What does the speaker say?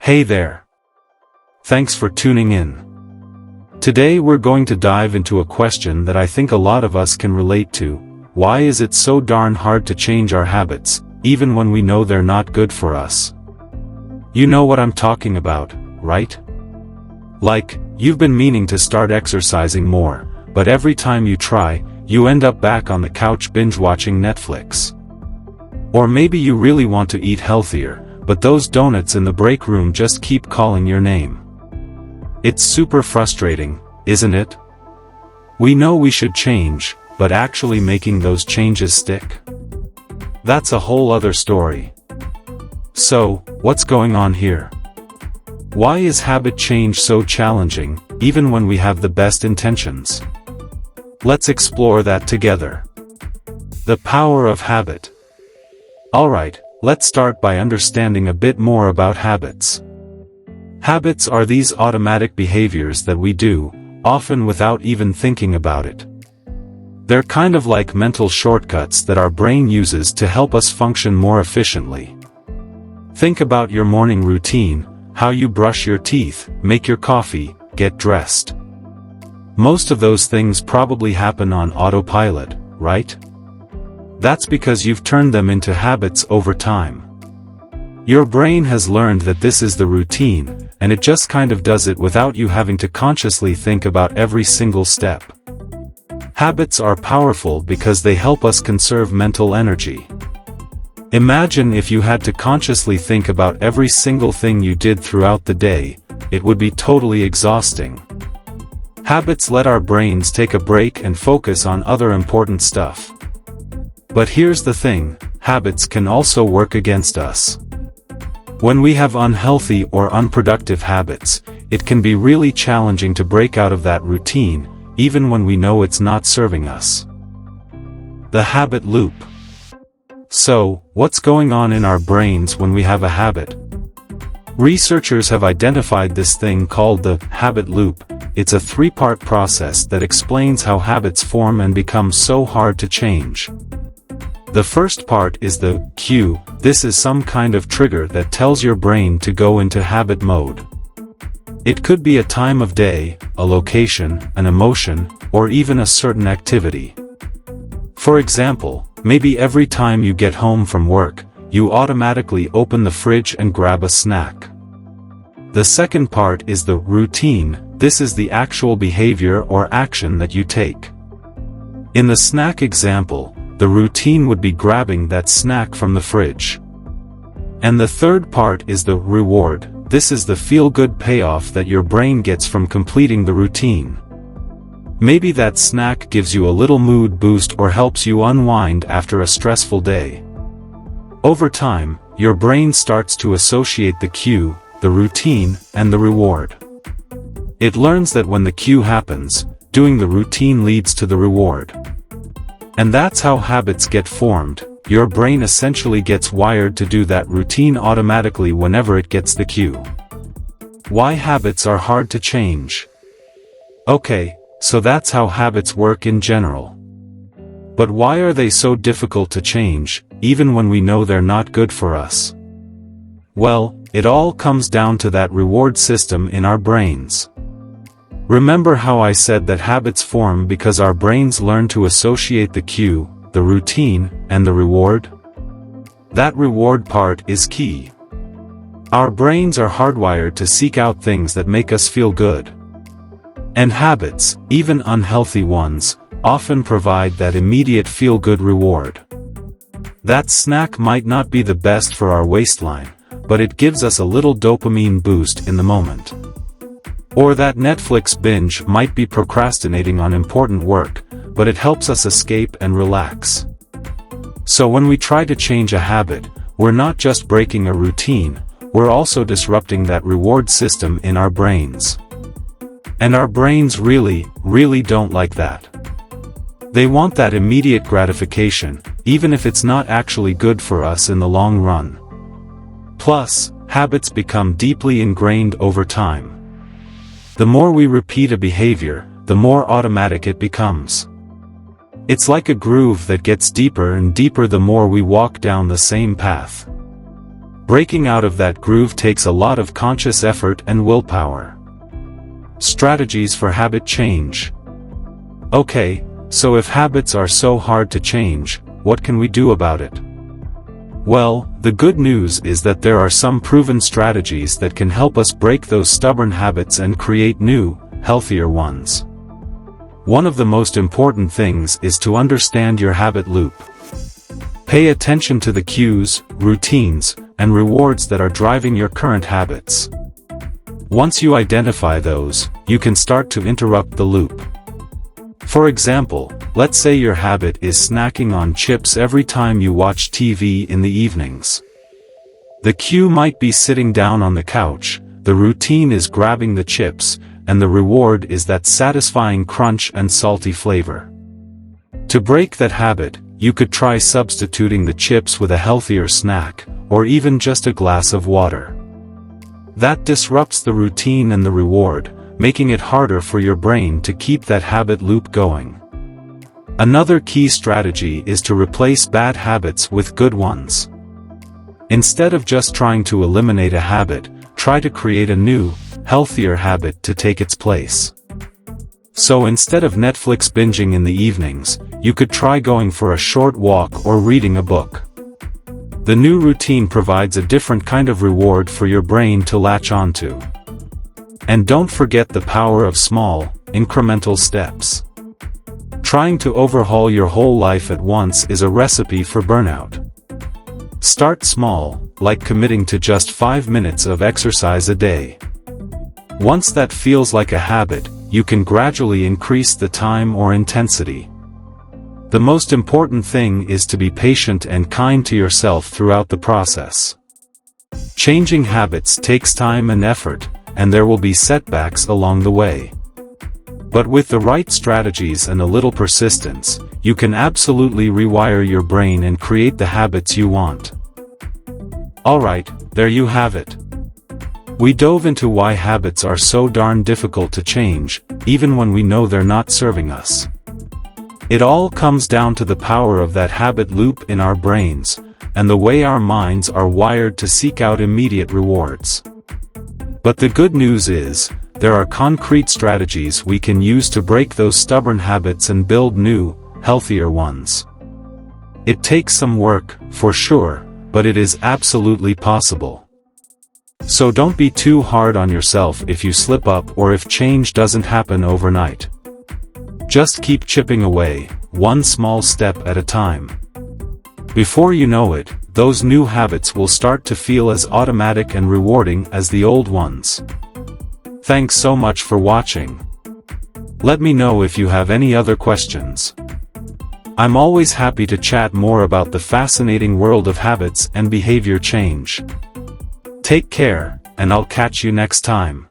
Hey there. Thanks for tuning in. Today we're going to dive into a question that I think a lot of us can relate to. Why is it so darn hard to change our habits, even when we know they're not good for us? You know what I'm talking about, right? Like, you've been meaning to start exercising more, but every time you try, you end up back on the couch binge-watching Netflix. Or maybe you really want to eat healthier, but those donuts in the break room just keep calling your name. It's super frustrating, isn't it? We know we should change, but actually making those changes stick? That's a whole other story. So, what's going on here? Why is habit change so challenging, even when we have the best intentions? Let's explore that together. The power of habit. Alright, let's start by understanding a bit more about habits. Habits are these automatic behaviors that we do, often without even thinking about it. They're kind of like mental shortcuts that our brain uses to help us function more efficiently. Think about your morning routine, how you brush your teeth, make your coffee, get dressed. Most of those things probably happen on autopilot, right? That's because you've turned them into habits over time. Your brain has learned that this is the routine, and it just kind of does it without you having to consciously think about every single step. Habits are powerful because they help us conserve mental energy. Imagine if you had to consciously think about every single thing you did throughout the day, it would be totally exhausting. Habits let our brains take a break and focus on other important stuff. But here's the thing, habits can also work against us. When we have unhealthy or unproductive habits, it can be really challenging to break out of that routine, even when we know it's not serving us. The habit loop. So, what's going on in our brains when we have a habit? Researchers have identified this thing called the habit loop. It's a three-part process that explains how habits form and become so hard to change. The first part is the cue. This is some kind of trigger that tells your brain to go into habit mode. It could be a time of day, a location, an emotion, or even a certain activity. For example, maybe every time you get home from work, you automatically open the fridge and grab a snack. The second part is the routine. This is the actual behavior or action that you take. In the snack example, the routine would be grabbing that snack from the fridge. And the third part is the reward. This is the feel-good payoff that your brain gets from completing the routine. Maybe that snack gives you a little mood boost or helps you unwind after a stressful day. Over time, your brain starts to associate the cue, the routine, and the reward. It learns that when the cue happens, doing the routine leads to the reward. And that's how habits get formed. Your brain essentially gets wired to do that routine automatically whenever it gets the cue. Why habits are hard to change? Okay, so that's how habits work in general. But why are they so difficult to change, even when we know they're not good for us? Well, it all comes down to that reward system in our brains. Remember how I said that habits form because our brains learn to associate the cue, the routine, and the reward? That reward part is key. Our brains are hardwired to seek out things that make us feel good. And habits, even unhealthy ones, often provide that immediate feel-good reward. That snack might not be the best for our waistline, but it gives us a little dopamine boost in the moment. Or that Netflix binge might be procrastinating on important work, but it helps us escape and relax. So when we try to change a habit, we're not just breaking a routine, we're also disrupting that reward system in our brains. And our brains really don't like that. They want that immediate gratification, even if it's not actually good for us in the long run. Plus, habits become deeply ingrained over time. The more we repeat a behavior, the more automatic it becomes. It's like a groove that gets deeper and deeper the more we walk down the same path. Breaking out of that groove takes a lot of conscious effort and willpower. Strategies for habit change. Okay, so if habits are so hard to change, what can we do about it? Well, the good news is that there are some proven strategies that can help us break those stubborn habits and create new, healthier ones. One of the most important things is to understand your habit loop. Pay attention to the cues, routines, and rewards that are driving your current habits. Once you identify those, you can start to interrupt the loop. For example, let's say your habit is snacking on chips every time you watch TV in the evenings. The cue might be sitting down on the couch, the routine is grabbing the chips, and the reward is that satisfying crunch and salty flavor. To break that habit, you could try substituting the chips with a healthier snack, or even just a glass of water. That disrupts the routine and the reward, making it harder for your brain to keep that habit loop going. Another key strategy is to replace bad habits with good ones. Instead of just trying to eliminate a habit, try to create a new, healthier habit to take its place. So instead of Netflix binging in the evenings, you could try going for a short walk or reading a book. The new routine provides a different kind of reward for your brain to latch onto. And don't forget the power of small, incremental steps. Trying to overhaul your whole life at once is a recipe for burnout. Start small, like committing to just 5 minutes of exercise a day. Once that feels like a habit, you can gradually increase the time or intensity. The most important thing is to be patient and kind to yourself throughout the process. Changing habits takes time and effort, and there will be setbacks along the way. But with the right strategies and a little persistence, you can absolutely rewire your brain and create the habits you want. Alright, there you have it. We dove into why habits are so darn difficult to change, even when we know they're not serving us. It all comes down to the power of that habit loop in our brains, and the way our minds are wired to seek out immediate rewards. But the good news is, there are concrete strategies we can use to break those stubborn habits and build new, healthier ones. It takes some work, for sure, but it is absolutely possible. So don't be too hard on yourself if you slip up or if change doesn't happen overnight. Just keep chipping away, one small step at a time. Before you know it, those new habits will start to feel as automatic and rewarding as the old ones. Thanks so much for watching. Let me know if you have any other questions. I'm always happy to chat more about the fascinating world of habits and behavior change. Take care, and I'll catch you next time.